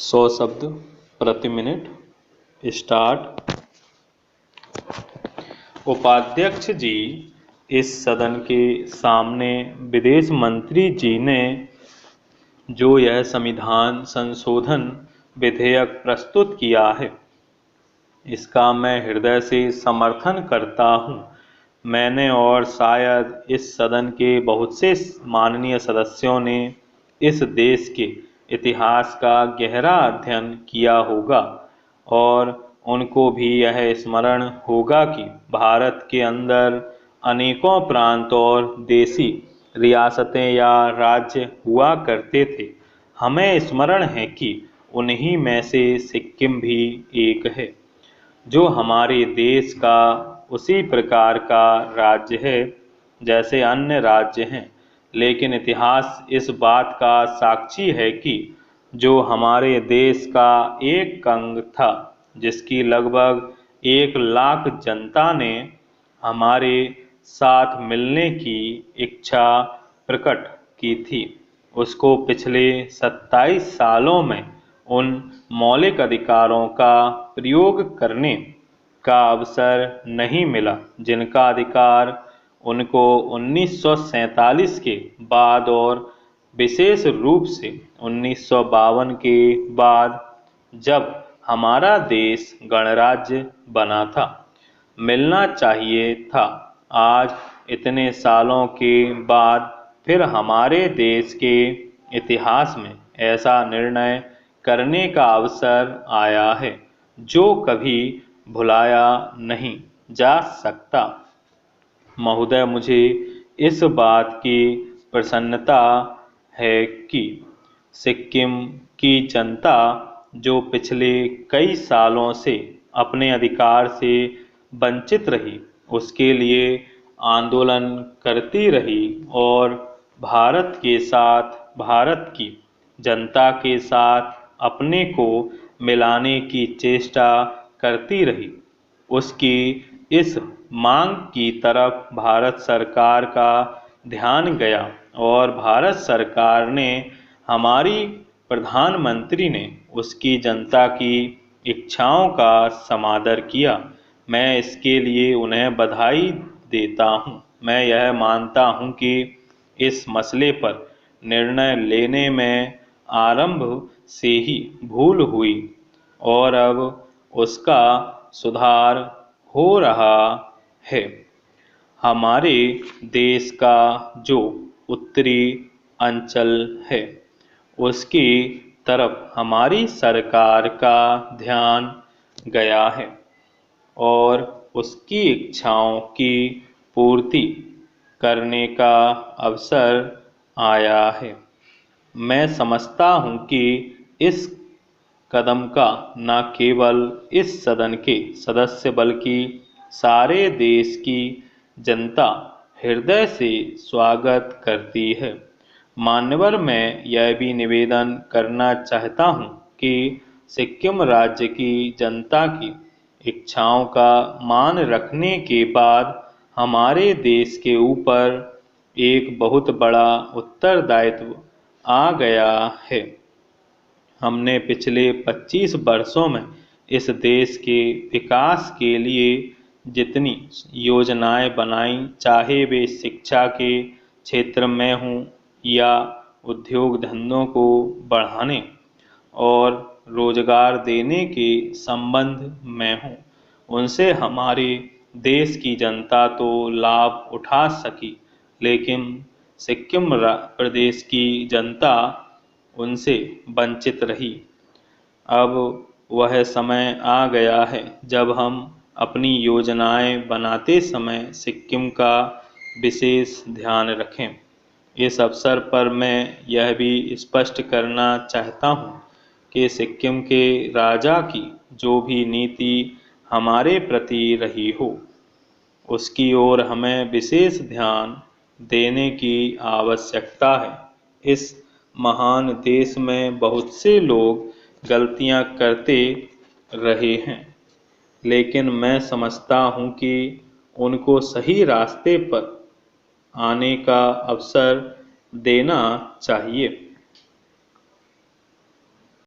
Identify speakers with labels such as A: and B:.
A: 100 शब्द प्रति minute. Start. उपाध्यक्ष जी, इस सदन के सामने विदेश मंत्री जी ने जो यह संविधान संशोधन विधेयक प्रस्तुत किया है, इसका मैं हृदय से समर्थन करता हूँ। मैंने और शायद इस सदन के बहुत से माननीय सदस्यों ने इस देश के इतिहास का गहरा अध्ययन किया होगा और उनको भी यह स्मरण होगा कि भारत के अंदर अनेकों प्रांत और देशी रियासतें या राज्य हुआ करते थे। हमें स्मरण है कि उन्हीं में से सिक्किम भी एक है, जो हमारे देश का उसी प्रकार का राज्य है जैसे अन्य राज्य हैं। लेकिन इतिहास इस बात का साक्षी है कि जो हमारे देश का एक अंग था, जिसकी लगभग 1 लाख जनता ने हमारे साथ मिलने की इच्छा प्रकट की थी, उसको पिछले 27 सालों में उन मौलिक अधिकारों का प्रयोग करने का अवसर नहीं मिला, जिनका अधिकार उनको 1947 के बाद और विशेष रूप से 1952 के बाद, जब हमारा देश गणराज्य बना था, मिलना चाहिए था। आज इतने सालों के बाद फिर हमारे देश के इतिहास में ऐसा निर्णय करने का अवसर आया है जो कभी भुलाया नहीं जा सकता। महोदय, मुझे इस बात की प्रसन्नता है कि सिक्किम की जनता, जो पिछले कई सालों से अपने अधिकार से वंचित रही, उसके लिए आंदोलन करती रही और भारत के साथ, भारत की जनता के साथ अपने को मिलाने की चेष्टा करती रही, उसकी इस मांग की तरफ भारत सरकार का ध्यान गया और भारत सरकार ने, हमारी प्रधानमंत्री ने उसकी जनता की इच्छाओं का समादर किया। मैं इसके लिए उन्हें बधाई देता हूँ। मैं यह मानता हूँ कि इस मसले पर निर्णय लेने में आरंभ से ही भूल हुई और अब उसका सुधार हो रहा है। हमारे देश का जो उत्तरी अंचल है, उसकी तरफ हमारी सरकार का ध्यान गया है और उसकी इच्छाओं की पूर्ति करने का अवसर आया है। मैं समझता हूँ कि इस कदम का न केवल इस सदन के सदस्य बल्कि सारे देश की जनता हृदय से स्वागत करती है। मान्यवर, मैं यह भी निवेदन करना चाहता हूँ कि सिक्किम राज्य की जनता की इच्छाओं का मान रखने के बाद हमारे देश के ऊपर एक बहुत बड़ा उत्तरदायित्व आ गया है। हमने पिछले 25 वर्षों में इस देश के विकास के लिए जितनी योजनाएं बनाई, चाहे वे शिक्षा के क्षेत्र में हों या उद्योग धंधों को बढ़ाने और रोजगार देने के संबंध में हों, उनसे हमारे देश की जनता तो लाभ उठा सकी, लेकिन सिक्किम प्रदेश की जनता उनसे वंचित रही। अब वह समय आ गया है जब हम अपनी योजनाएं बनाते समय सिक्किम का विशेष ध्यान रखें। इस अवसर पर मैं यह भी स्पष्ट करना चाहता हूँ कि सिक्किम के राजा की जो भी नीति हमारे प्रति रही हो, उसकी ओर हमें विशेष ध्यान देने की आवश्यकता है। इस महान देश में बहुत से लोग गलतियां करते रहे हैं, लेकिन मैं समझता हूं कि उनको सही रास्ते पर आने का अवसर देना चाहिए।